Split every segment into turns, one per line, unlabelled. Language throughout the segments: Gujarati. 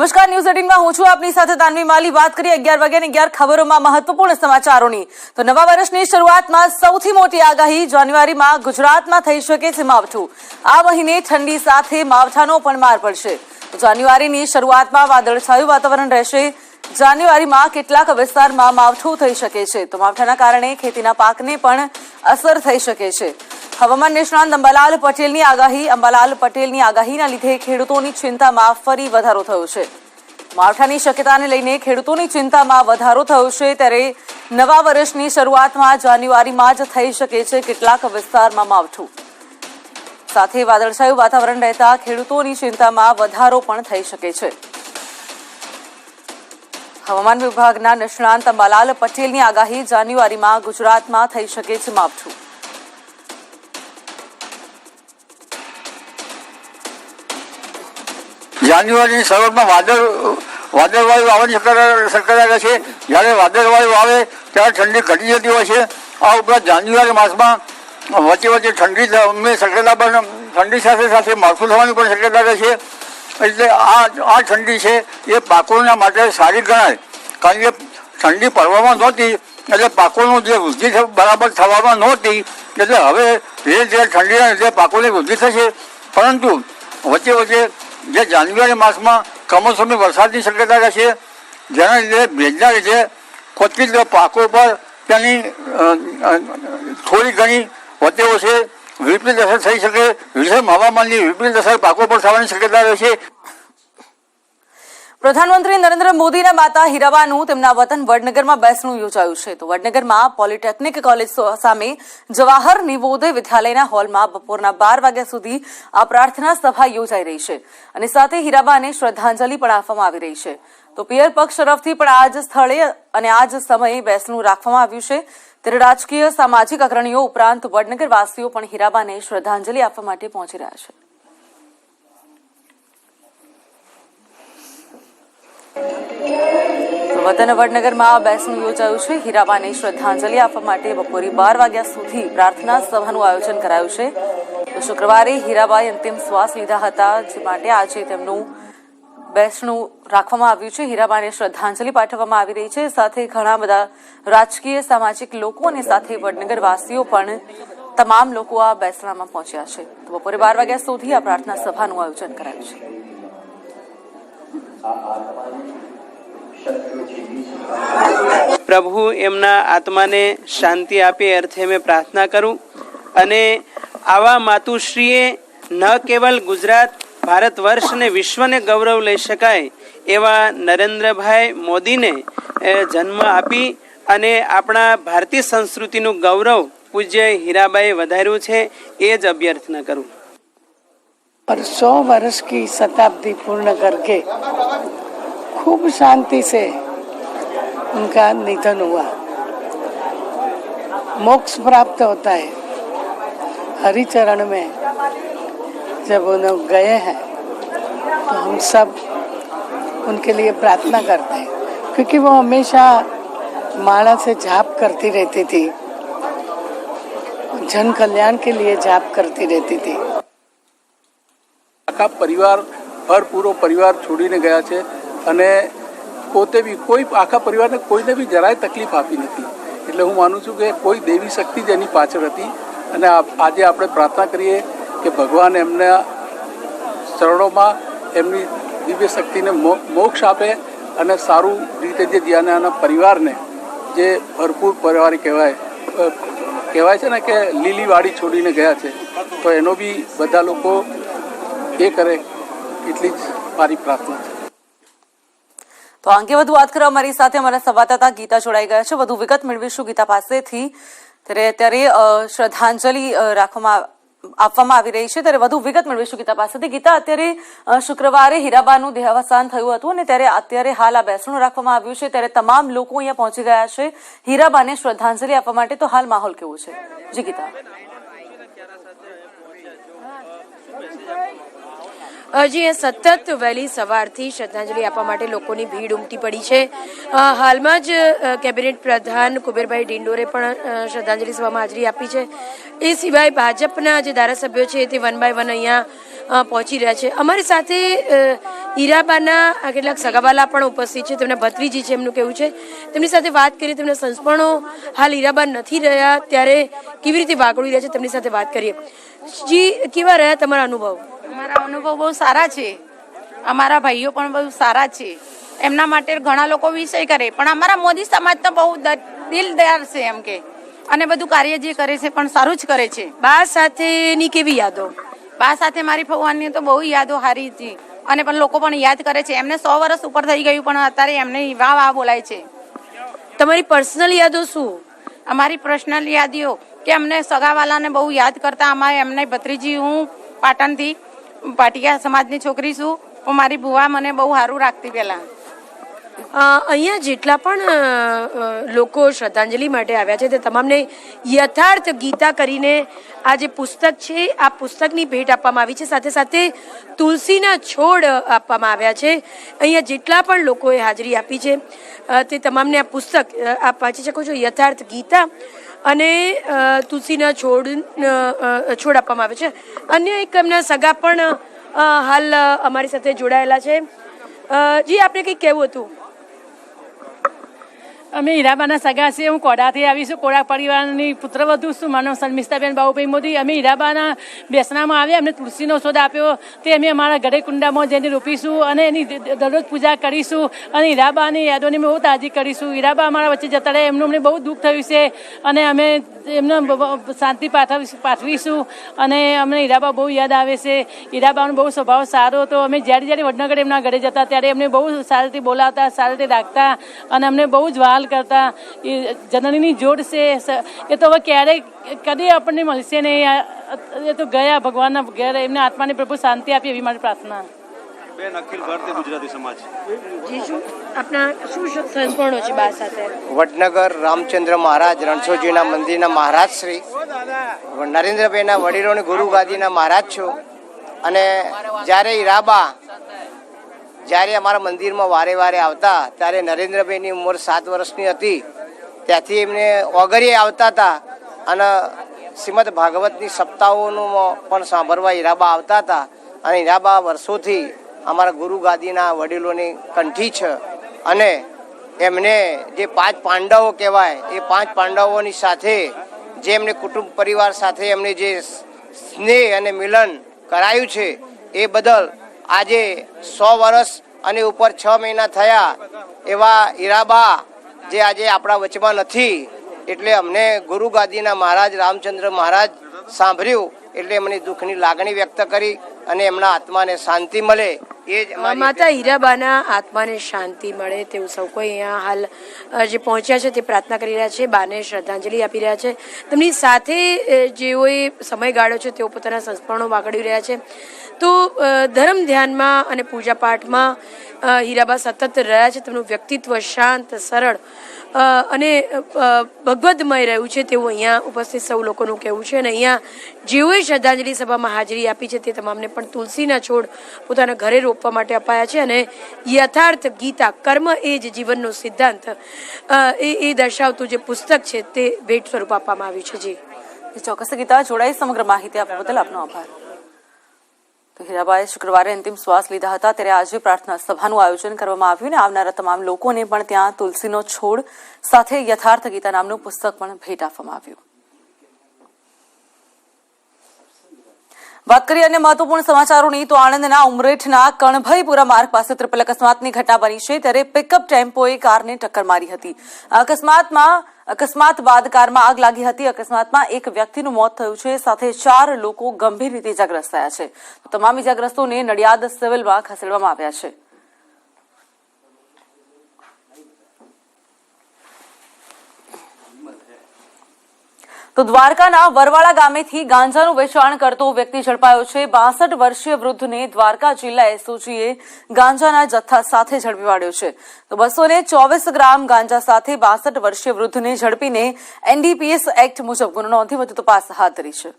નમસ્કાર, ન્યૂઝ 18 માં હું છું આપની સાથે તાનવી માલી। વાત કરીએ 11 વાગ્યાની 11 ખબરોમાં મહત્વપૂર્ણ સમાચારોની। તો નવા વર્ષની શરૂઆતમાં સૌથી મોટી આગાહી, જાન્યુઆરીમાં ગુજરાતમાં થઈ શકે છે માવઠું। આ મહિને ઠંડી સાથે માવઠાનો પણ માર પડશે। જાન્યુઆરીની શરૂઆતમાં વાદળછાયું વાતાવરણ રહેશે। જાન્યુઆરીમાં કેટલાક વિસ્તારમાં માવઠું થઈ શકે છે, તો માવઠાના કારણે ખેતીના પાકને પણ અસર થઈ શકે છે। હવામાન નિષ્ણાંત અંબાલાલ પટેલની આગાહી। અંબાલાલ પટેલની આગાહીના લીધે ખેડૂતોની ચિંતામાં ફરી વધારો થયો છે। માવઠાની શક્યતાને લઈને ખેડૂતોની ચિંતામાં વધારો થયો છે, ત્યારે નવા વર્ષની શરૂઆતમાં જાન્યુઆરીમાં જ થઈ શકે છે કેટલાક વિસ્તારમાં માવઠું। સાથે વાદળછાયું વાતાવરણ રહેતા ખેડૂતોની ચિંતામાં વધારો પણ થઈ શકે છે। હવામાન વિભાગના નિષ્ણાંત અંબાલાલ પટેલની આગાહી, જાન્યુઆરીમાં ગુજરાતમાં થઈ શકે છે માવઠું।
જાન્યુઆરીની શરૂઆતમાં વાદળવાયુ આવવાની શક્યતા રહે છે। જ્યારે વાદળવાયુ આવે ત્યારે ઠંડી ઘટી જતી હોય છે। આ ઉપરાંત જાન્યુઆરી માસમાં વચ્ચે વચ્ચે ઠંડીની શક્યતા પણ, ઠંડી સાથે સાથે માવઠું થવાની પણ શક્યતા રહે છે। એટલે આ ઠંડી છે એ પાકોના માટે સારી ગણાય, કારણ કે ઠંડી પડવામાં નહોતી એટલે પાકોનું જે વૃદ્ધિ બરાબર થવામાં નહોતી, એટલે હવે ધીરે ધીરે ઠંડીના લીધે પાકોની વૃદ્ધિ થશે। પરંતુ વચ્ચે વચ્ચે જે જાન્યુઆરી માસમાં કમોસમી વરસાદની શક્યતા રહેશે, જેના લીધે ભેજના લીધે ક્વચિત પાકો પર તેની થોડી ઘણી વચ્ચે વચ્ચે વિપરીત અસર થઈ શકે। વિષમ હવામાનની વિપરીત અસર પાકો પર થવાની શક્યતા રહેશે।
પ્રધાનમંત્રી નરેન્દ્ર મોદીના માતા હીરાબાનું તેમના વતન વડનગરમાં બેસણું યોજાયું છે। તો વડનગરમાં પોલિટેકનિક કોલેજ સામે જવાહર નવોદય વિદ્યાલયના હોલમાં બપોરના 12 વાગ્યા સુધી આ પ્રાર્થના સભા યોજાઈ રહી છે અને સાથે હીરાબાને શ્રદ્ધાંજલિ પણ આપવામાં આવી રહી છે। તો પિયર પક્ષ તરફથી પણ આ જ સ્થળે અને આ જ સમયે બેસણું રાખવામાં આવ્યું છે। ત્યારે રાજકીય સામાજિક અગ્રણીઓ ઉપરાંત વડનગરવાસીઓ પણ હીરાબાને શ્રદ્ધાંજલિ આપવા માટે પહોંચી રહ્યા છે। વતન વડનગરમાં બેસણું યોજાયું છે। હીરાબાને શ્રદ્ધાંજલિ આપવા માટે બપોરે 12 વાગ્યા સુધી પ્રાર્થના સભાનું આયોજન કરાયું છે। તો શુક્રવારે હીરાબાએ અંતિમ શ્વાસ લીધા હતા, જે માટે આજે તેમનું બેસણું રાખવામાં આવ્યું છે। હીરાબાને શ્રદ્ધાંજલિ પાઠવવામાં આવી રહી છે। સાથે ઘણા બધા રાજકીય સામાજિક લોકો અને સાથે વડનગરવાસીઓ પણ તમામ લોકો આ બેસણામાં પહોંચ્યા છે। તો બપોરે 12 વાગ્યા સુધી આ પ્રાર્થના સભાનું આયોજન કરાયું છે।
પ્રભુ એમના આત્માને શાંતિ આપે અર્થે મેં પ્રાર્થના કરું અને આવા માતુશ્રીએ ન કેવલ ગુજરાત, ભારત વર્ષ અને વિશ્વને ગૌરવ લઈ શકાય એવા નરેન્દ્રભાઈ મોદીને જન્મ આપી અને આપણા ભારતીય સંસ્કૃતિનું ગૌરવ પૂજ્ય હીરાબાએ વધાર્યું છે, એ જ અભ્યર્થના કરું।
और 100 वर्ष की शताब्दी पूर्ण करके खूब शांति से उनका निधन हुआ। मोक्ष प्राप्त होता है हरिचरण में जब उन्हें गए हैं, तो हम सब उनके लिए प्रार्थना करते हैं, क्योंकि वो हमेशा माला से जाप करती रहती थी, जन कल्याण के लिए जाप करती रहती थी।
આખા પરિવાર, ભરપૂરો પરિવાર છોડીને ગયા છે અને પોતે બી કોઈ આખા પરિવારને કોઈને બી જરાય તકલીફ આપી નથી। એટલે હું માનું છું કે કોઈ દેવી શક્તિ જ એની પાછળ હતી અને આજે આપણે પ્રાર્થના કરીએ કે ભગવાન એમના ચરણોમાં એમની દિવ્ય શક્તિને મોક્ષ આપે અને સારું રીતે જે જીયાના પરિવારને જે ભરપૂર પરિવાર કહેવાય છે ને કે લીલી વાડી છોડીને ગયા છે, તો એનો બી બધા લોકો એ કરે, એટલી જ મારી પ્રાર્થના છે।
તો અંગે વધુ વાત કરવા અમારી સાથે અમારા સંવાદદાતા ગીતા જોડાઈ ગયા છે। વધુ વિગત મેળવીશું ગીતા પાસેથી। ત્યારે અત્યારે શ્રદ્ધાંજલિ આપવામાં આવી રહી છે, ત્યારે વધુ વિગત મેળવીશું ગીતા પાસેથી। ગીતા, અત્યારે શુક્રવારે હીરાબાનું દેહાવસાન થયું હતું અને ત્યારે અત્યારે હાલ આ બેસણું રાખવામાં આવ્યું છે, ત્યારે તમામ લોકો અહીંયા પહોંચી ગયા છે હીરાબાને શ્રદ્ધાંજલિ આપવા માટે। તો હાલ માહોલ કેવો છે? જી ગીતા।
હજી સતત વહેલી સવારથી શ્રદ્ધાંજલિ આપવા માટે લોકોની ભીડ ઉમટી પડી છે। હાલમાં જ કેબિનેટ પ્રધાન કુબેરભાઈ ડિંડોરે પણ શ્રદ્ધાંજલિ સભામાં હાજરી આપી છે। એ સિવાય ભાજપના જે ધારાસભ્યો છે તે વન બાય વન અહીંયા પહોંચી રહ્યા છે. અમારી સાથે હીરાબાના કેટલાક સગાવાલા પણ ઉપસ્થિત છે. તેમના ભત્રીજી છે એમનું કહેવું છે. તેમની સાથે વાત કરીએ. તેમના સંસ્મરણો હાલ હીરાબા નથી રહ્યા ત્યારે કેવી રીતે વાગોળી રહ્યા છે તેમની સાથે વાત કરીએ. જી, કેવા રહ્યા તમારા અનુભવ?
અમારા અનુભવ બહુ સારા છે. અમારા ભાઈઓ પણ બહુ સારા છે. એમના માટે ઘણા લોકો વિષય કરે, પણ અમારા મોદી સમાજ તો બહુ દિલદાર છે એમ કે, અને બધું કાર્ય જે કરે છે પણ સારું જ કરે છે.
બા સાથેની કેવી યાદો?
બા સાથે મારી ફવવાની તો બહુ યાદો સારી હતી, અને પણ લોકો પણ યાદ કરે છે. એમને 100 વર્ષ ઉપર થઈ ગયું પણ અત્યારે એમને વાહ વાહ બોલાય છે.
તમારી પર્સનલ યાદો શું?
અમારી પર્સનલ યાદીઓ કે અમને સગાવાલાને બહુ યાદ કરતા. અમારે એમને ભત્રીજી, હું પાટણથી પાટિયા સમાજની છોકરી છું, પણ મારી ભુવા મને બહુ સારું રાખતી પહેલાં.
અહીંયા જેટલા પણ લોકો શ્રદ્ધાંજલિ માટે આવ્યા છે તે તમામને યથાર્થ ગીતા કરીને આ જે પુસ્તક છે આ પુસ્તકની ભેટ આપવામાં આવી છે. સાથે સાથે તુલસીના છોડ આપવામાં આવ્યા છે. અહીંયા જેટલા પણ લોકોએ હાજરી આપી છે તે તમામને આ પુસ્તક આપ વાંચી શકો છો. યથાર્થ ગીતા અને તુલસીના છોડ આપવામાં આવે છે. અન્ય એક એમના સગા પણ હાલ અમારી સાથે જોડાયેલા છે. જી, આપને કંઈક કહેવું હતું?
અમે હીરાબાના સગા છીએ. હું કોડાથી આવી છું. કોડા પરિવારની પુત્રવધુ છું. માનો શર્મિષ્ઠાબેન બાબુભાઈ મોદી. અમે હીરાબાના બેસણામાં આવ્યા. અમને તુલસીનો છોડ આપ્યો તે અમે અમારા ઘરે કુંડામાં જઈને રોપીશું અને એની દરરોજ પૂજા કરીશું અને હીરાબાની યાદોની અમે બહુ તાજી કરીશું. હીરાબા અમારા વચ્ચે જતા રહે એમનું અમને બહુ દુઃખ થયું છે અને અમે એમને શાંતિ પાઠવીશું અને અમને હીરાબા બહુ યાદ આવે છે. હીરાબાનો બહુ સ્વભાવ સારો હતો. અમે જ્યારે જ્યારે વડનગર એમના ઘરે જતા ત્યારે એમને બહુ સારી રીતે બોલાવતા, સારી રીતે રાખતા અને અમને બહુ જ વહાલ કરતા. એ જનનીની જોડ છે એ તો હવે ક્યારેય કદી આપણને મળશે નહીં. એ તો ગયા ભગવાનના ઘેર. એમને આત્માને પ્રભુ શાંતિ આપી એવી મારી પ્રાર્થના.
બેન, અખિલ ભારતીય ગુજરાતી સમાજ.
જી, શું આપના શું સંસ્મરણો છે બા સાથે?
વડનગર રામચંદ્ર મહારાજ રણછોડજીના મંદિરના મહારાજ શ્રી નરેન્દ્રભાઈના વડીલોની ગુરુ ગાદીના મહારાજ છું. અને જ્યારે હીરાબા જ્યારે અમારા મંદિરમાં વારે વારે આવતા ત્યારે નરેન્દ્રભાઈની ઉંમર 7 વર્ષની હતી. ત્યાંથી એમને ઓગરીએ આવતા હતા અને શ્રીમદ ભાગવતની સપ્તાહોનું પણ સાંભળવા હીરાબા આવતા હતા. અને હીરાબા વર્ષોથી અમારા ગુરુ ગાદીના વડીલોની કંઠી છે. અને એમને જે 5 પાંડવો કહેવાય એ 5 પાંડવોની સાથે જે એમને કુટુંબ પરિવાર સાથે એમને જે સ્નેહ અને મિલન કરાયું છે એ બદલ આજે 100 વર્ષ અને ઉપર 6 મહિના થયા એવા હીરાબા જે આજે આપણા વચમાં નથી. એટલે અમને ગુરુ ગાદીના મહારાજ રામચંદ્ર મહારાજ સાંભળ્યું એટલે એમની દુઃખની લાગણી વ્યક્ત કરી અને એમના આત્માને શાંતિ મળે એ જ
માતા હીરાબાના આત્માને શાંતિ મળે તેવું સૌ કોઈ અહીંયા હાલ જે પહોંચ્યા છે તે પ્રાર્થના કરી રહ્યા છે. બાને શ્રદ્ધાંજલિ આપી રહ્યા છે. તેમની સાથે જેઓએ સમય ગાળ્યો છે તેઓ પોતાના સંસ્મરણો વાગડી રહ્યા છે. તો ધર્મ ધ્યાનમાં અને પૂજા પાઠમાં હીરાબા સતત રહ્યા છે. તેમનું વ્યક્તિત્વ શાંત, સરળ અને ભગવદમય રહ્યું છે તેવું અહીંયા ઉપસ્થિત સૌ લોકોનું કહેવું છે. અને અહીંયા જેઓએ શ્રદ્ધાંજલિ સભામાં હાજરી આપી છે તે તમામને પણ તુલસીના છોડ પોતાના ઘરે રોપવા માટે અપાયા છે. અને યથાર્થ ગીતા, કર્મ એ જ જીવનનો સિદ્ધાંત એ દર્શાવતું જે પુસ્તક છે તે ભેટ સ્વરૂપ આપવામાં આવ્યું છે. જી,
ચોક્કસ ગીતા, જોડાઈ સમગ્ર માહિતી આપવા બદલ આપનો આભાર. તો હીરાબાએ શુક્રવારે અંતિમ શ્વાસ લીધા હતા ત્યારે આજે પ્રાર્થના સભાનું આયોજન કરવામાં આવ્યું અને આવનારા તમામ લોકોને પણ ત્યાં તુલસીનો છોડ સાથે યથાર્થ ગીતા નામનું પુસ્તક પણ ભેટ આપવામાં આવ્યું. વાત કરીએ અન્ય મહત્વપૂર્ણ સમાચારોની તો આણંદના ઉમરેઠના કણભાઈપુરા માર્ગ પાસે ટ્રિપલ અકસ્માતની ઘટના બની છે ત્યારે પિકઅપ ટેમ્પોએ કારને ટક્કર મારી હતી. અકસ્માત બાદ કારમાં આગ લાગી હતી. અકસ્માતમાં એક વ્યક્તિનું મોત થયું છે સાથે 4 લોકો ગંભીર રીતે ઇજાગ્રસ્ત થયા છે. તમામ ઇજાગ્રસ્તોને નડિયાદ સિવિલમાં ખસેડવામાં આવ્યા છે. તો દ્વારકાના વરવાળા ગામેથી ગાંજાનું વેચાણ કરતો વ્યક્તિ ઝડપાયો છે. 62 વર્ષીય વૃદ્ધને દ્વારકા જિલ્લા એસઓજીએ ગાંજાના જથ્થા સાથે ઝડપી પાડ્યો છે. તો 224 ગ્રામ ગાંજા સાથે 62 વર્ષીય વૃદ્ધને ઝડપીને એનડીપીએસ એક્ટ મુજબ ગુનો નોંધી વધુ તપાસ હાથ ધરી છે.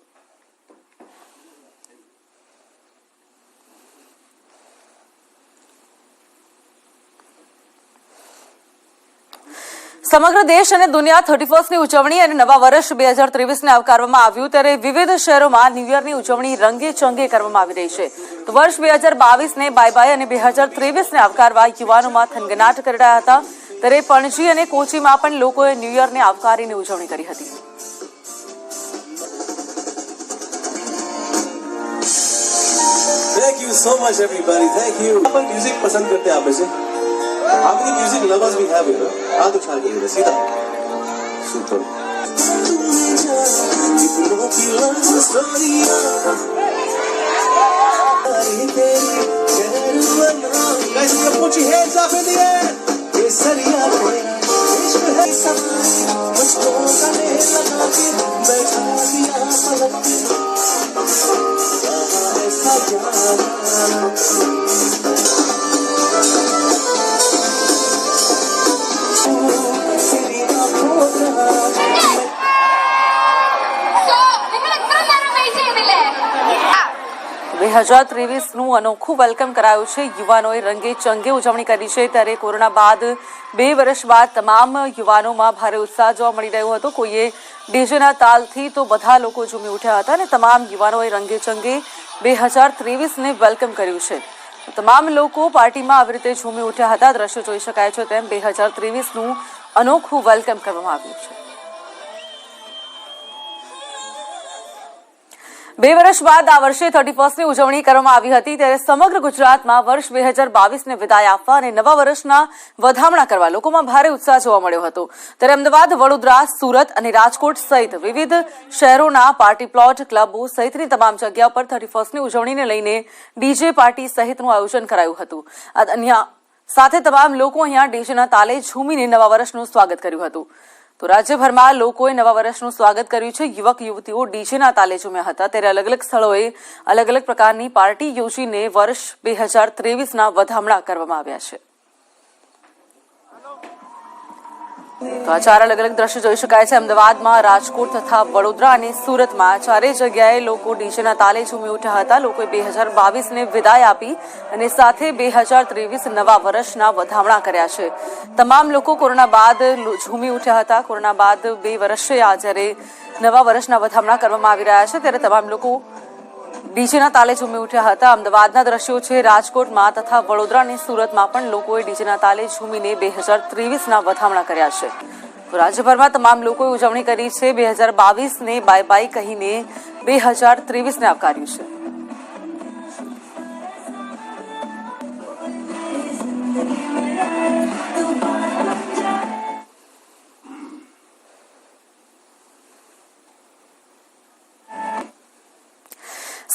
સમગ્ર દેશ અને દુનિયા 31મી ઉજવણી અને નવા વર્ષ 2023ને આવકારવામાં આવ્યું ત્યારે વિવિધ શહેરોમાં ન્યૂ યરની ઉજવણી રંગે ચંગે કરવામાં આવી રહી છે. તો વર્ષ 2022ને બાય બાય અને 2023ને આવકારવા યુવાનોમાં થનગનાટ કરી રહ્યા હતા. ત્યારે પણજી અને કોચીમાં પણ લોકોએ ન્યૂ યરને આવકારીને ઉજવણી કરી હતી.
Thank you so much everybody. Thank you. Upon music पसंद करते हैं आप में से? How many music lovers we have here? हाथ उठा के सीधा. Super. Guys, put your hands up in the air. केसरिया तेरा इश्क है सवारी मुझको गले लगा के बैठा दिया पलक पे ऐसा जाना तेरी आँखों का
2023નું અનોખું વેલકમ કરાયું છે. યુવાનોએ રંગે ચંગે ઉજવણી કરી છે. ત્યારે કોરોના બાદ 2 વર્ષ બાદ તમામ યુવાનોમાં ભારે ઉત્સાહ જોવા મળી રહ્યો હતો. કોઈએ ડીજેના તાલથી તો બધા લોકો ઝૂમી ઉઠ્યા હતા અને તમામ યુવાનોએ રંગે ચંગે 2023ને વેલકમ કર્યું છે. તમામ લોકો પાર્ટીમાં આવી રીતે ઝૂમી ઉઠ્યા હતા. દ્રશ્યો જોઈ શકાય છે તેમ 2023નું અનોખું વેલકમ કરવામાં આવ્યું છે. 2 વર્ષ બાદ આ વર્ષે 31મી ઉજવણી કરવામાં આવી હતી. ત્યારે સમગ્ર ગુજરાતમાં વર્ષ 2022ને વિદાય આપવા અને નવા વર્ષના વધામણા કરવા લોકોમાં ભારે ઉત્સાહ જોવા મળ્યો હતો. ત્યારે અમદાવાદ, વડોદરા, સુરત અને રાજકોટ સહિત વિવિધ શહેરોના પાર્ટી પ્લોટ, ક્લબો સહિતની તમામ જગ્યા પર 31મી ઉજવણીને લઈને ડીજે પાર્ટી સહિતનું આયોજન કરાયું હતું. સાથે તમામ લોકો અહીંયા ડીજેના તાલે ઝૂમીને નવા વર્ષનું સ્વાગત કર્યું હતું. તો રાજ્યભરમાં લોકોએ નવા વર્ષનું સ્વાગત કર્યું છે. યુવક યુવતીઓ ડીજેના તાલે ઝૂમ્યા હતા. ત્યારે અલગ અલગ સ્થળોએ અલગ અલગ પ્રકારની પાર્ટી યોજીને વર્ષ 2023ના વધામણા કરવામાં આવ્યા છે. તો આ 4 અલગ અલગ દ્રશ્યો જોઈ શકાય છે. અમદાવાદમાં, રાજકોટ તથા વડોદરા અને સુરતમાં 4 જગ્યાએ લોકો ડીજેના તાલે ઝૂમી ઉઠ્યા હતા. લોકોએ 2022ને વિદાય આપી અને સાથે 2023 નવા વર્ષના વધામણા કર્યા છે. તમામ લોકો કોરોના બાદ ઝૂમી ઉઠ્યા હતા. કોરોના બાદ 2 વર્ષે આ જ્યારે નવા વર્ષના વધામણા કરવામાં આવી રહ્યા છે ત્યારે તમામ લોકો ડીજેના તાલે ઝૂમી ઉઠ્યા હતા. અમદાવાદના દ્રશ્યો છે. રાજકોટમાં તથા વડોદરા અને સુરતમાં પણ લોકોએ ડીજેના તાલે ઝૂમીને 2023ના વધામણા કર્યા છે. તો રાજ્યભરમાં તમામ લોકોએ ઉજવણી કરી છે. 2022ને બાય બાય કહીને 2023ને આવકાર્યું છે.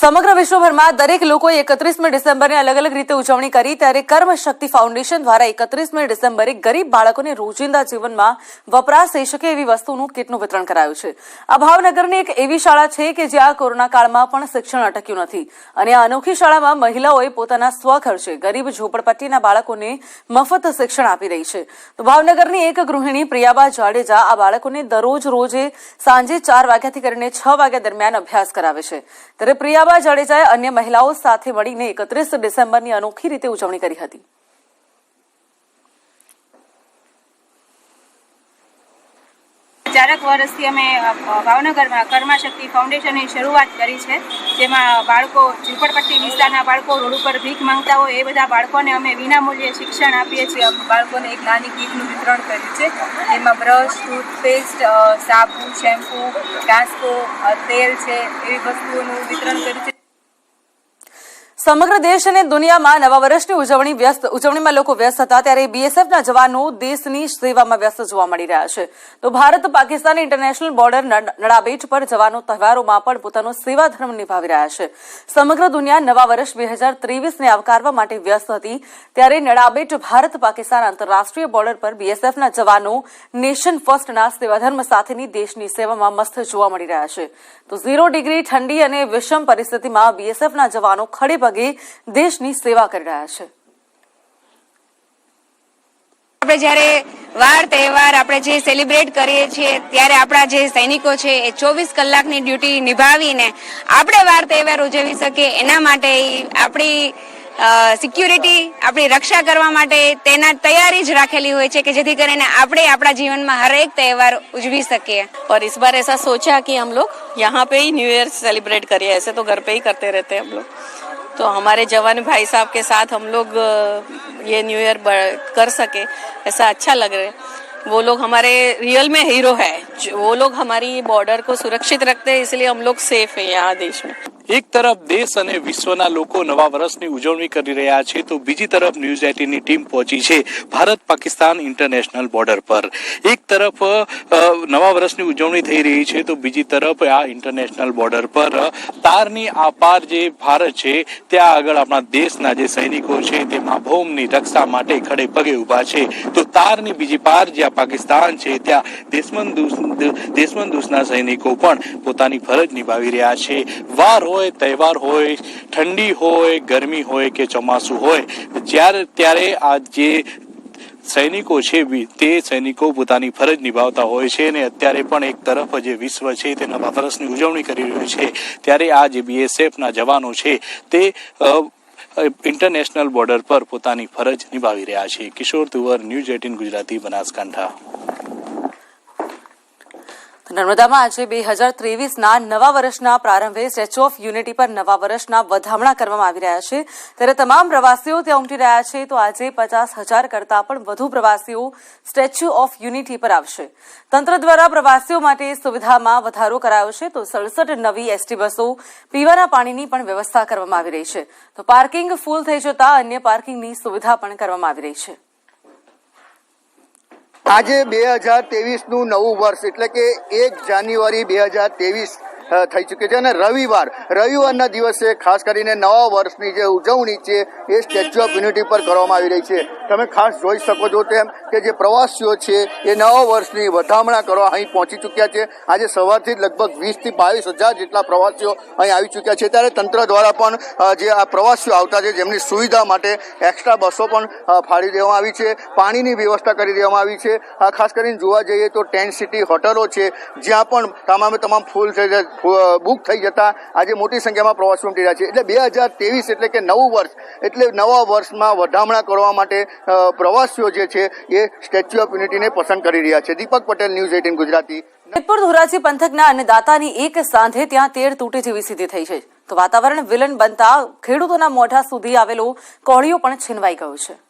સમગ્ર વિશ્વભરમાં દરેક લોકોએ 31મી ડિસેમ્બરને અલગ અલગ રીતે ઉજવણી કરી. ત્યારે કર્મ શક્તિ ફાઉન્ડેશન દ્વારા 31મી ડિસેમ્બરે ગરીબ બાળકોને રોજિંદા જીવનમાં વપરાશ થઈ શકે એવી વસ્તુનું કીટનું વિતરણ કરાયું છે. આ ભાવનગરની એક એવી શાળા છે કે જ્યાં કોરોના કાળમાં પણ શિક્ષણ અટક્યું નથી અને આ અનોખી શાળામાં મહિલાઓએ પોતાના સ્વખર્ચે ગરીબ ઝોપડપટ્ટીના બાળકોને મફત શિક્ષણ આપી રહી છે. તો ભાવનગરની એક ગૃહિણી પ્રિયાબા જાડેજા આ બાળકોને રોજે સાંજે 4 વાગ્યાથી કરીને 6 વાગ્યા દરમિયાન અભ્યાસ કરાવે છે. ત્યારે પ્રિયાબા જાડેજાએ અન્ય મહિલાઓ સાથે મળીને 31 ડિસેમ્બરની અનોખી રીતે ઉજવણી કરી હતી.
ચારક વર્ષથી અમે ભાવનગરમાં કર્માશક્તિ ફાઉન્ડેશનની શરૂઆત કરી છે. જેમાં બાળકો, ઝૂંપડપટ્ટી વિસ્તારના બાળકો, રોડ ઉપર ભીખ માંગતા હોય એ બધા બાળકોને અમે વિનામૂલ્યે શિક્ષણ આપીએ છીએ. બાળકોને એક નાની કીટનું વિતરણ કર્યું છે. જેમાં બ્રશ, ટૂથપેસ્ટ, સાબુ, શેમ્પૂ, કાંસકો, તેલ છે એવી વસ્તુઓનું વિતરણ કર્યું છે.
સમગ્ર દેશ અને દુનિયામાં નવા વર્ષની ઉજવણીમાં લોકો વ્યસ્ત હતા. ત્યારે બીએસએફના જવાનો દેશની સેવામાં વ્યસ્ત જોવા મળી રહ્યા છે. તો ભારત પાકિસ્તાન ઇન્ટરનેશનલ બોર્ડર નડાબેટ પર જવાનો તહેવારોમાં પણ પોતાનો સેવા ધર્મ નિભાવી રહ્યા છે. સમગ્ર દુનિયા નવા વર્ષ 2023ને આવકારવા માટે વ્યસ્ત હતી. ત્યારે નડાબેટ ભારત પાકિસ્તાન આંતરરાષ્ટ્રીય બોર્ડર પર બીએસએફના જવાનો નેશન ફર્સ્ટના સેવાધર્મ સાથેની દેશની સેવામાં મસ્ત જોવા મળી રહ્યા છે. તો 0 ડિગ્રી ઠંડી અને વિષમ પરિસ્થિતિમાં બીએસએફના જવાનો ખડે પગે દેશની સેવા કરી રહ્યા છે.
આપણે જ્યારે વાર તહેવાર આપણે જે સેલિબ્રેટ કરીએ છીએ ત્યારે આપણા જે સૈનિકો છે એ 24 કલાકની ડ્યુટી નિભાવીને આપણે વાર તહેવાર ઉજવી શકીએ એના માટે આપણી સિક્યુરિટી, આપણી રક્ષા કરવા માટે તેના તૈયારી જ રાખેલી હોય છે કે જેથી કરીને આપણે આપણા જીવનમાં હરેક તહેવાર ઉજવી શકીએ.
और इस बार ऐसा सोचा कि हम लोग यहाँ पे ही न्यू ईयर सेलिब्रेट करिए. ऐसे तो घर पे ही करते रहते हैं हम लोग. तो हमारे जवान भाई साहब के साथ हम लोग ये न्यू ईयर कर सके, ऐसा अच्छा लग रहा है. वो लोग हमारे रियल में हीरो है. वो लोग हमारी बॉर्डर को सुरक्षित रखते हैं, इसलिए हम लोग सेफ है यहाँ देश में.
એક તરફ દેશ અને વિશ્વના લોકો નવા વર્ષની ઉજવણી કરી રહ્યા છે તો બીજી તરફ ન્યૂઝ 18ની ટીમ પહોંચી છે ભારત પાકિસ્તાન ઇન્ટરનેશનલ બોર્ડર પર. એક તરફ નવા વર્ષની ઉજવણી થઈ રહી છે તો બીજી તરફ આ ઇન્ટરનેશનલ બોર્ડર પર તારની આપાર જે ભારત છે ત્યાં આગળ આપણા દેશના જે સૈનિકો છે તે માભૌમની રક્ષા માટે ખડે પગે ઊભા છે. તો તારની બીજી પાર જ્યાં પાકિસ્તાન છે ત્યાં દેશમંદુસના સૈનિકો પણ પોતાની ફરજ નિભાવી રહ્યા છે. વાર હોય, તહેવાર હોય, ઠંડી હોય, ગરમી હોય કે ચોમાસું હોય, ત્યારે આ જે સૈનિકો છે તે સૈનિકો પોતાની ફરજ નિભાવતા હોય છે. અને અત્યારે પણ એક તરફ જે વિશ્વ છે તે નવા વર્ષની ઉજવણી કરી રહ્યું છે ત્યારે આ જે BSFના જવાનો છે તે ઇન્ટરનેશનલ બોર્ડર પર પોતાની ફરજ નિભાવી રહ્યા છે. કિશોર તુવર, ન્યૂઝ 18 ગુજરાતી, બનાસકાંઠા.
નર્મદામાં આજે 2023ના નવા વર્ષના પ્રારંભે સ્ટેચ્યુ ઓફ યુનિટી પર નવા વર્ષના વધામણા કરવામાં આવી રહ્યા છે ત્યારે તમામ પ્રવાસીઓ ત્યાં ઉમટી રહ્યા છે. તો આજે 50,000 કરતાં પણ વધુ પ્રવાસીઓ સ્ટેચ્યુ ઓફ યુનિટી પર આવશે. તંત્ર દ્વારા પ્રવાસીઓ માટે સુવિધામાં વધારો કરાયો છે તો 67 નવી એસટી બસો, પીવાના પાણીની પણ વ્યવસ્થા કરવામાં આવી રહી છે. તો પાર્કિંગ ફૂલ થઈ જતા અન્ય પાર્કિંગની સુવિધા પણ કરવામાં આવી રહી છે.
આજે 2023નું નવું વર્ષ એટલે કે 1 જાન્યુઆરી 2023 થઈ ચૂકી છે અને રવિવારના દિવસે ખાસ કરીને નવા વર્ષની જે ઉજવણી છે એ સ્ટેચ્યુ ઓફ યુનિટી પર કરવામાં આવી રહી છે. તમે ખાસ જોઈ શકો છો તેમ કે જે પ્રવાસીઓ છે એ નવા વર્ષની વધામણા કરવા અહીં પહોંચી ચૂક્યા છે. આજે સવારથી જ લગભગ 20,000 થી 22,000 જેટલા પ્રવાસીઓ અહીં આવી ચૂક્યા છે. ત્યારે તંત્ર દ્વારા પણ જે આ પ્રવાસીઓ આવતા છે જેમની સુવિધા માટે એક્સ્ટ્રા બસો પણ ફાળી દેવામાં આવી છે. પાણીની વ્યવસ્થા કરી દેવામાં આવી છે. ખાસ કરીને જોવા જઈએ તો ટેન્ટ સિટી હોટલો છે જ્યાં પણ તમામ ફૂલ બુક થઈ જતા આજે મોટી સંખ્યામાં પ્રવાસીઓ ઉમટી રહ્યા છે. એટલે 2023 એટલે કે નવું વર્ષ, એટલે નવા વર્ષમાં વધામણા કરવા માટે પ્રવાસીઓ જે છે એ સ્ટેચ્યુ ઓફ યુનિટીને પસંદ કરી રહ્યા છે. દીપક પટેલ, ન્યૂઝ 18 ગુજરાતી.
જેતપુર ધોરાજી પંથકના અન્નદાતાની એક સાંધે ત્યાં તેર તૂટે જેવી સ્થિતિ થઈ છે તો વાતાવરણ વિલન બનતા ખેડૂતોના મોઢા સુધી આવેલો કોળિયો પણ છીનવાઈ ગયો છે.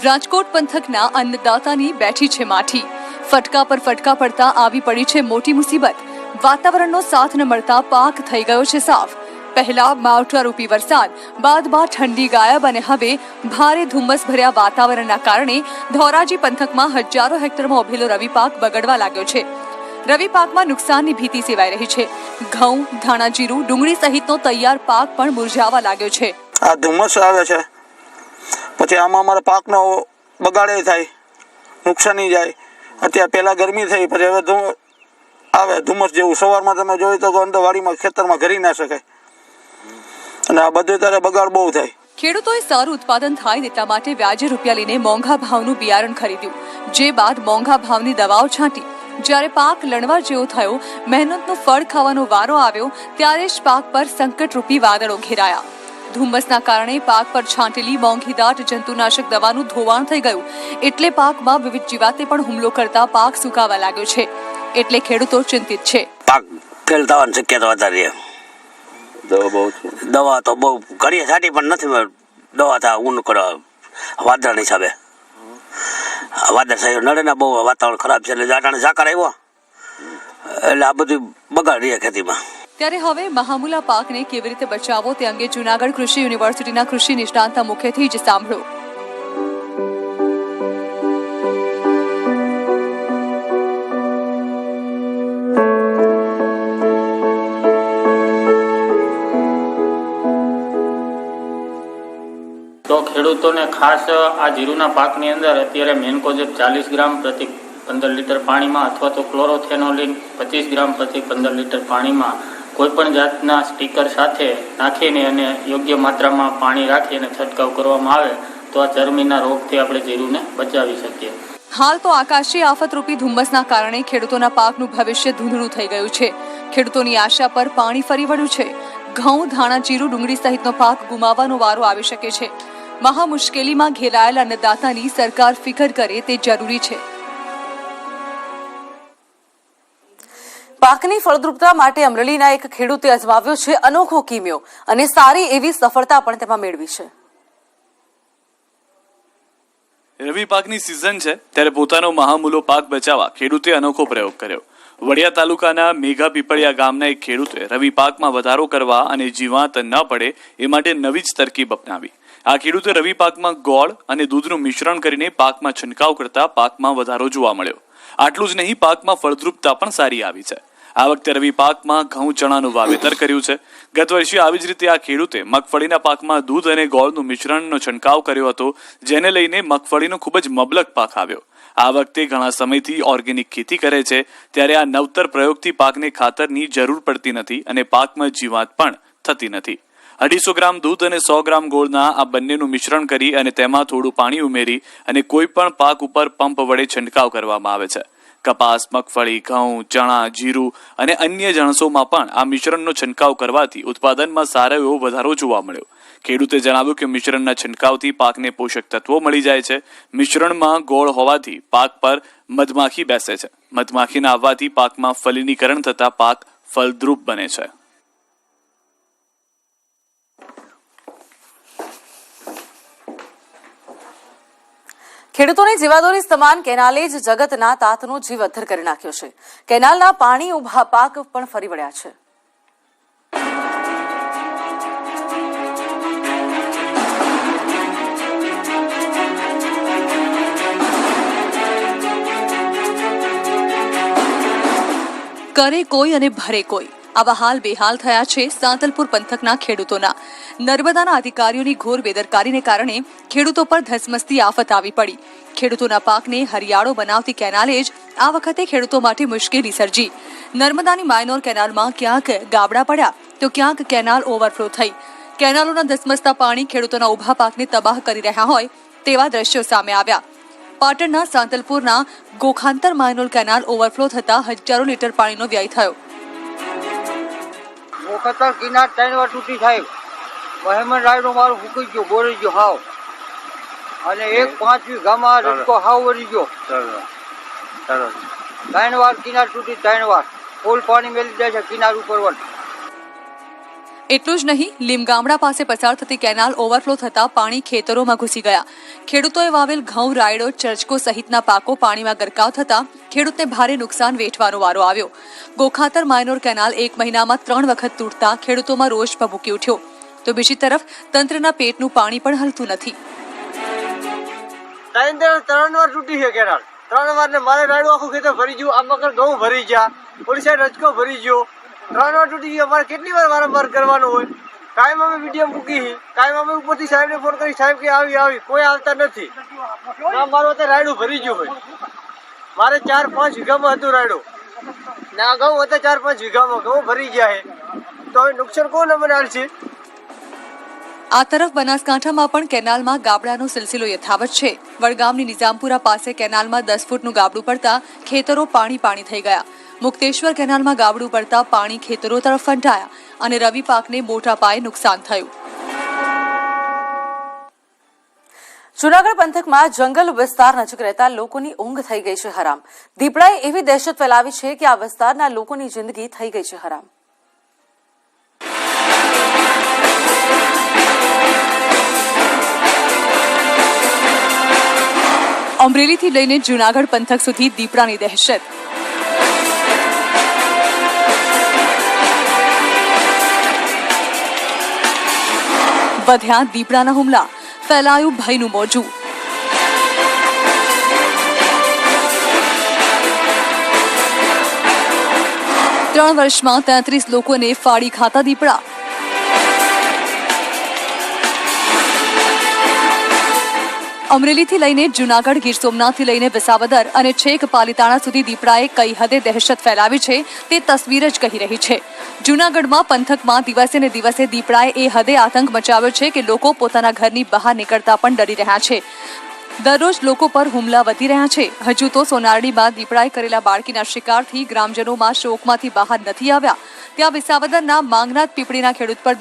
રાજકોટ પંથકના અન્નદાતાની બેઠી છે માઠી. ફટકા પર ફટકા પડતા આવી પડી છે મોટી મુસીબત. વાતાવરણનો સાથ ન મળતા પાક થઈ ગયો છે સાફ. પહેલા માવઠારૂપી વરસાદ, બાદમાં ઠંડી ગાયબ અને હવે ભારે ધુમ્મસ ભર્યા વાતાવરણના કારણે ધોરાજી પંથકમાં હજારો હેક્ટરમાં ઉભેલો રવિ પાક બગડવા લાગ્યો છે. રવિ પાકમાં નુકસાનની ભીતિ સેવાઈ રહી છે. ઘઉં, ધાણા જીરું, ડુંગળી સહિતનો તૈયાર પાક પણ મુરઝાવા લાગ્યો છે.
આ ધુમ્મસ આવે છે પછી આમાં અમારા પાકનો બગાડે થાય, નુકસાની જાય. અત્યારે પહેલા ગરમી થઈ પછી હવે આવે ધુમ્મસ જેવું. સવારમાં તમે જોયું તો અંદર વાડીમાં ખેતરમાં ઘરી ના શકાય અને આ બધું ત્યારે બગાડ બહુ થાય.
ખેડૂતોએ સારું ઉત્પાદન થાય એટલા માટે વ્યાજે રૂપિયા લઈને મોંઘા ભાવનું બિયારણ ખરીદ્યું. જે બાદ મોંઘા ભાવની દવાઓ છાંટી. જ્યારે પાક લણવા જેવો થયો, મહેનતનું ફળ ખાવાનો વારો આવ્યો ત્યારે જ પાક પર સંકટરૂપી વાદળો ઘેરાયા. ધુમ્મસના કારણે પાક પર છાંટેલી મોંઘીદાટ જંતુનાશક દવાનું ધોવાણ થઈ ગયું. એટલે પાકમાં વિવિધ જીવાતે પણ હુમલો કરતા પાક સુકાવા લાગ્યો છે. એટલે ખેડૂતો ચિંતિત છે.
પાક ફેલ થવાની શક્યતા વધારે છે. દવા તો બહુ ઘણી છાંટી પણ નથી. દવા થાય ઊન કરો વાદળ હિસાબે. વાદળ સાહેબ નડે ને બહુ વાતાવરણ ખરાબ છે એટલે જાટાણે ઝાકર આવ્યો એટલે આ બધું બગાડ રહે ખેતીમાં.
ત્યારે હવે મહામૂલા પાકને કેવી રીતે બચાવવો તે અંગે જૂનાગઢ કૃષિ યુનિવર્સિટીના કૃષિ નિષ્ણાંતના મુખેથી જ સાંભળો.
તો ખેડૂતોને ખાસ આ જીરુના પાકની અંદર અત્યારે મેન્કોજેબ 40 ગ્રામ પ્રતિ 15 લીટર પાણીમાં અથવા તો ક્લોરોથેનોલિન 25 ગ્રામ પ્રતિ 15 લીટર પાણીમાં કોઈ પણ જાતના સ્ટીકર સાથે નાખીને અને યોગ્ય માત્રામાં પાણી રાખી અને છંટકાવ કરવામાં આવે તો આ ચરમીના રોગથી આપણે જીરુને બચાવી શકીએ.
હાલ તો આકાશી આફતરૂપી ધુમ્મસના કારણે ખેડૂતોના પાકનું ભવિષ્ય ધૂંધળું થઈ ગયું છે. ખેડૂતોની આશા પર પાણી ફરી વળ્યું છે. ઘઉં, ધાણા, જીરું, ડુંગળી સહિતનો પાક ગુમાવવાનો વારો આવી શકે છે. મહા મુશ્કેલીમાં ઘેરાયેલા અન્નદાતાની સરકાર ફિકર કરે તે જરૂરી છે.
પાકની ફળદ્રુપતા માટે અમરેલીના એક ખેડૂતે અજમાવ્યો છે અનોખો કીમિયો અને સારી એવી સફળતા પણ તેમાં મેળવી છે.
રવિ પાકની સિઝન છે ત્યારે પોતાનો મહામૂલો પાક બચાવવા ખેડૂતે અનોખો પ્રયોગ કર્યો. વડિયા તાલુકાના મેઘા પીપળિયા ગામના એક ખેડૂતે રવિ પાકમાં વધારો કરવા અને જીવાત ન પડે એ માટે નવી જ તરકીબ અપનાવી. આ ખેડૂતે રવિ પાકમાં ગોળ અને દૂધનું મિશ્રણ કરીને પાકમાં છંટકાવ કરતા પાકમાં વધારો જોવા મળ્યો. આટલું જ નહીં, પાકમાં ફળદ્રુપતા પણ સારી આવી છે. આ વખતે રવિ પાકમાં ઘઉં, ચણાનું વાવેતર કર્યું છે. ગત વર્ષે આવી જ રીતે આ ખેડૂતે મગફળીના પાકમાં દૂધ અને ગોળનું મિશ્રણનો છંટકાવ કર્યો હતો, જેને લઈને મગફળીનો ખૂબ જ મબલક પાક આવ્યો. આ વખતે ઘણા સમયથી ઓર્ગેનિક ખેતી કરે છે ત્યારે આ નવતર પ્રયોગથી પાકને ખાતરની જરૂર પડતી નથી અને પાકમાં જીવાત પણ થતી નથી. 250 ગ્રામ દૂધ અને 100 ગ્રામ ગોળના આ બંનેનું મિશ્રણ કરી અને તેમાં થોડું પાણી ઉમેરી અને કોઈ પણ પાક ઉપર પંપ વડે છંટકાવ કરવામાં આવે છે. કપાસ, મગફળી, ઘઉં, ચણા, જીરું અને અન્ય જણસોમાં પણ આ મિશ્રણનો છંટકાવ કરવાથી ઉત્પાદનમાં સારો એવો વધારો જોવા મળ્યો. ખેડૂતે જણાવ્યું કે મિશ્રણના છંટકાવથી પાકને પોષક તત્વો મળી જાય છે. મિશ્રણમાં ગોળ હોવાથી પાક પર મધમાખી બેસે છે. મધમાખીના આવવાથી પાકમાં ફલિનીકરણ થતા પાક ફળદ્રુપ બને છે.
ખેડૂતોની જીવાદોરી સમાન કેનાલે જ જગતના તાતનો જીવ અદ્ધર કરી નાખ્યો છે. કેનાલના પાણી ઉભા પાક પણ ફરી વળ્યા છે.
કરે કોઈ અને ભરે કોઈ, આવા હાલ બેહાલ થયા છે સાંતલપુર પંથકના ખેડૂતોના. નર્મદાના અધિકારીઓની ઘોર બેદરકારીને કારણે ખેડૂતો પર ધસમસતી આફત આવી પડી. ખેડૂતોના પાકને હરિયાળો બનાવતી કેનાલે જ આ વખતે ખેડૂતો માટે મુશ્કેલી સર્જી. નર્મદાની માઇનોર કેનાલમાં ક્યાંક ગાબડા પડ્યા તો ક્યાંક કેનાલ ઓવરફ્લો થઈ. કેનાલોના ધસમસતા પાણી ખેડૂતોના ઉભા પાકને તબાહ કરી રહ્યા હોય તેવા દ્રશ્યો સામે આવ્યા. પાટણના સાંતલપુરના ગોખાંતર માઇનોર કેનાલ ઓવરફ્લો થતા હજારો લીટર પાણીનો વ્યય થયો.
ગોખાંતર કિનાર 3 વાર તૂટી સાહેબ. મહેમન રાયનો મારું ફૂકી ગયો, બોરી ગયો હાવ. અને 1-5 વીઘામાં રસ્કો હાવ વળી ગયો. 3 વાર કિનાર તૂટી, 3 વાર ફૂલ પાણી મેલી જાય છે કિનાર ઉપર.
એટલું જ નહીં, લીમગામડા પાસે પસાર થતી કેનાલ ઓવરફ્લો થતા પાણી ખેતરોમાં ઘૂસી ગયા. ખેડૂતોએ વાવેલ ઘઉં, રાયડો, ચરચકો સહિતના પાકો પાણીમાં ગરકાવ થતા ખેડૂતને ભારે નુકસાન વેઠવાનો વારો આવ્યો. ગોખાતર માઇનોર કેનાલ 1 મહિનામાં 3 વખત તૂટતા ખેડૂતોમાં રોષ ભભૂકી ઉઠ્યો. તો બીજી તરફ તંત્રના પેટનું પાણી પણ હલતું નથી.
3 વાર તૂટી છે કેનાલ. 3 વાર ને મારે રાયડો આખું ખેતર ભરી ગયું, આ મકર ઘઉં ભરી ગયા, ઓલી સાઈડ રચકો ભરી ગયો. 3 વાર તૂટી ગયો. અમારે કેટલી વાર વારંવાર કરવાનું હોય? કાયમ અમે વિડીયો મૂકી, કાયમ અમે ઉપરથી સાહેબને ફોન કરી, સાહેબ કે આવી કોઈ આવતા નથી. ના મારું અત્યારે રાયડું ભરી ગયું હોય. મારે 4-5 વીઘામાં હતું રાયડો ને આ ઘઉં હતા 4-5 વીઘામાં ઘઉં ભરી ગયા છે. તો હવે નુકસાન કોને મને હાલશે?
આ તરફ બનાસકાંઠામાં પણ કેનાલમાં ગાબડાનો સિલસિલો યથાવત છે. વડગામની નિઝામપુરા પાસે કેનાલમાં 10 ફૂટનું ગાબડું પડતા ખેતરો પાણી થઈ ગયા. મુક્તેશ્વર કેનાલમાં ગાબડું પડતા પાણી ખેતરો તરફ ફંટાયા અને રવિ પાકને મોટા પાયે નુકસાન થયું.
જૂનાગઢ પંથકમાં જંગલ વિસ્તાર નજીક રહેતા લોકોની ઊંઘ થઈ ગઈ છે હરામ. દીપડાએ એવી દહેશત ફેલાવી છે કે આ વિસ્તારના લોકોની જિંદગી થઈ ગઈ છે હરામ.
અમરેલીથી લઈને જૂનાગઢ પંથક સુધી દીપડાની દહેશત. વધ્યા દીપડાના હુમલા, ફેલાયું ભયનું મોજું. ત્રણ વર્ષમાં 33 લોકોને ફાડી ખાતા દીપડા. અમરેલીથી લઈને જૂનાગઢ, ગીર સોમનાથથી લઈને વિસાવદર અને છેક પાલીતાણા સુધી દીપડાએ કઈ હદે દહેશત ફેલાવી છે તે તસવીર જ કહી રહી છે. જૂનાગઢમાં પંથકમાં દિવસે ને દિવસે દીપડાએ એ હદે આતંક મચાવ્યો છે કે લોકો પોતાના ઘરની બહાર નીકળતા પણ ડરી રહ્યા છે. દરરોજ લોકો પર હુમલા વધી રહ્યા છે. હજુ તો સોનારડી બાદ દીપડાએ કરેલા બાળકીના શિકારથી ગ્રામજનોમાં શોકમાંથી બહાર નથી આવ્યા. ત્યાં વિસાવદરના માંગનાથ પીપળીના ખેડૂત પર